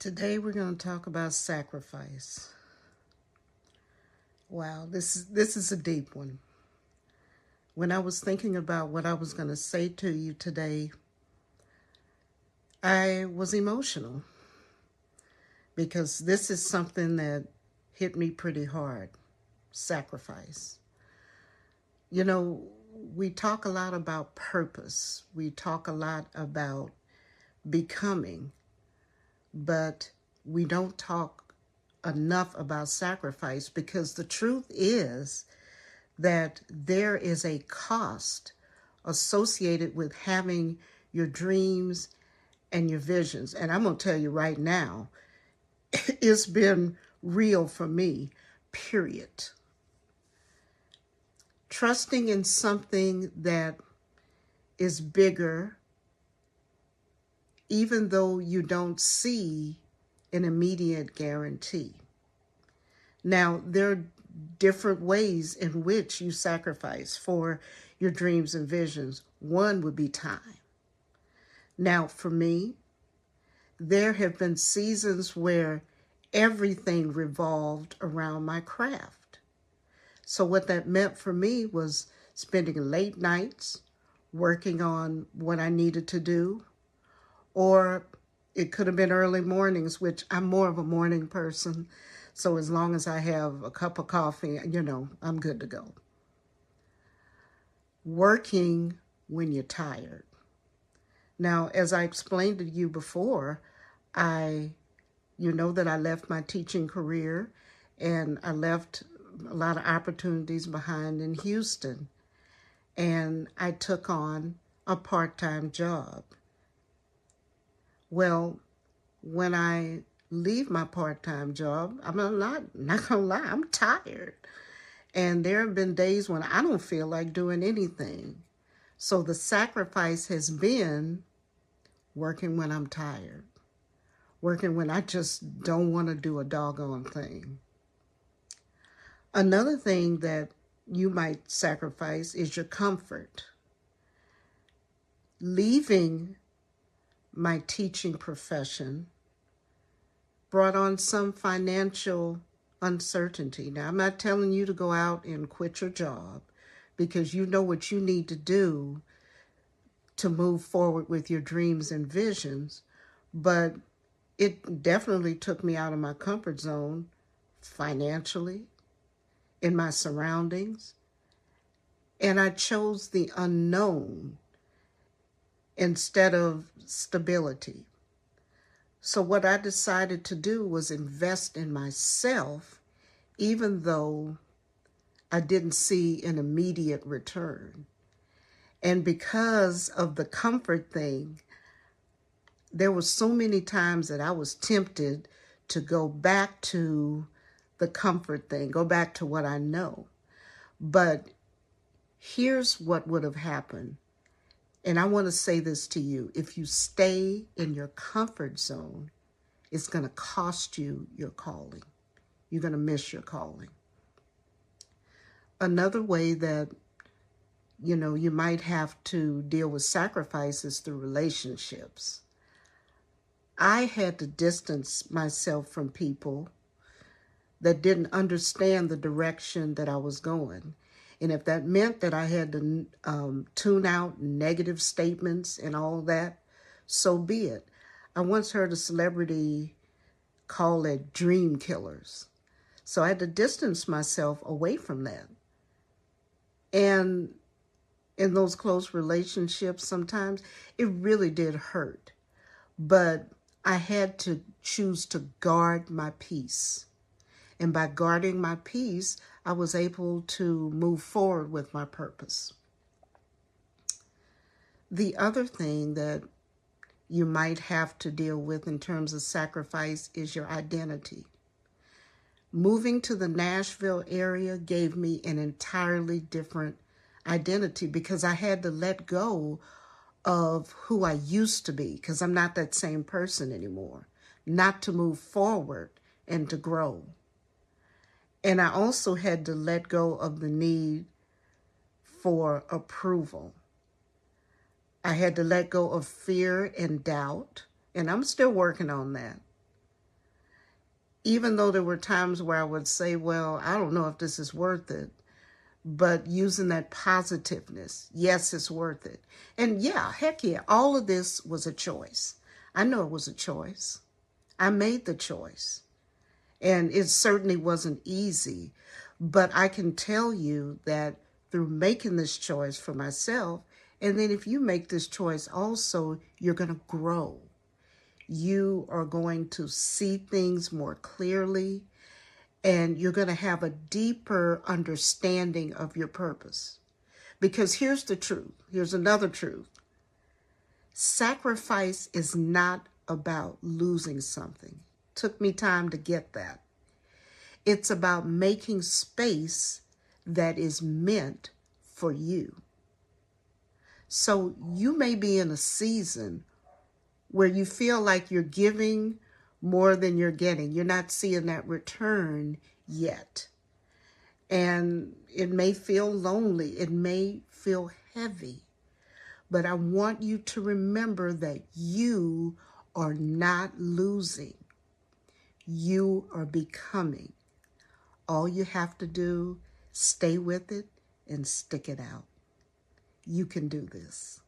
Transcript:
Today we're going to talk about sacrifice. Wow, this is a deep one. When I was thinking about what I was going to say to you today, I was emotional because this is something that hit me pretty hard. Sacrifice. You know, we talk a lot about purpose. We talk a lot about becoming, but we don't talk enough about sacrifice because the truth is that there is a cost associated with having your dreams and your visions. And I'm going to tell you right now, it's been real for me, period. Trusting in something that is bigger, even though you don't see an immediate guarantee. Now, there are different ways in which you sacrifice for your dreams and visions. One would be time. Now, for me, there have been seasons where everything revolved around my craft. So what that meant for me was spending late nights working on what I needed to do, or it could have been early mornings, which I'm more of a morning person. So as long as I have a cup of coffee, I'm good to go. Working when you're tired. Now, as I explained to you before, you know that I left my teaching career and I left a lot of opportunities behind in Houston. And I took on a part-time job. Well, when I leave my part-time job, I'm not gonna lie, I'm tired. And there have been days when I don't feel like doing anything. So the sacrifice has been working when I'm tired, working when I just don't want to do a doggone thing. Another thing that you might sacrifice is your comfort. Leaving my teaching profession brought on some financial uncertainty. Now, I'm not telling you to go out and quit your job because you know what you need to do to move forward with your dreams and visions, but it definitely took me out of my comfort zone financially, in my surroundings, and I chose the unknown instead of stability. So what I decided to do was invest in myself, even though I didn't see an immediate return. And because of the comfort thing, there were so many times that I was tempted to go back to the comfort thing, go back to what I know. But here's what would have happened. And I want to say this to you. If you stay in your comfort zone, it's going to cost you your calling. You're going to miss your calling. Another way that, you might have to deal with sacrifices through relationships. I had to distance myself from people that didn't understand the direction that I was going. And if that meant that I had to tune out negative statements and all that, so be it. I once heard a celebrity call it dream killers. So I had to distance myself away from that. And in those close relationships, sometimes it really did hurt. But I had to choose to guard my peace. And by guarding my peace, I was able to move forward with my purpose. The other thing that you might have to deal with in terms of sacrifice is your identity. Moving to the Nashville area gave me an entirely different identity because I had to let go of who I used to be because I'm not that same person anymore, not to move forward and to grow. And I also had to let go of the need for approval. I had to let go of fear and doubt, and I'm still working on that. even though there were times where I would say, well, I don't know if this is worth it, but using that positiveness, yes, it's worth it. And yeah, heck yeah, all of this was a choice. I know it was a choice. I made the choice. And it certainly wasn't easy, but I can tell you that through making this choice for myself, and then if you make this choice also, you're going to grow. You are going to see things more clearly, and you're going to have a deeper understanding of your purpose. Because here's the truth. Here's another truth. Sacrifice is not about losing something. Took me time to get that. It's about making space that is meant for you. So you may be in a season where you feel like you're giving more than you're getting. You're not seeing that return yet. And it may feel lonely. It may feel heavy. But I want you to remember that you are not losing. You are becoming. All you have to do, stay with it and stick it out. You can do this.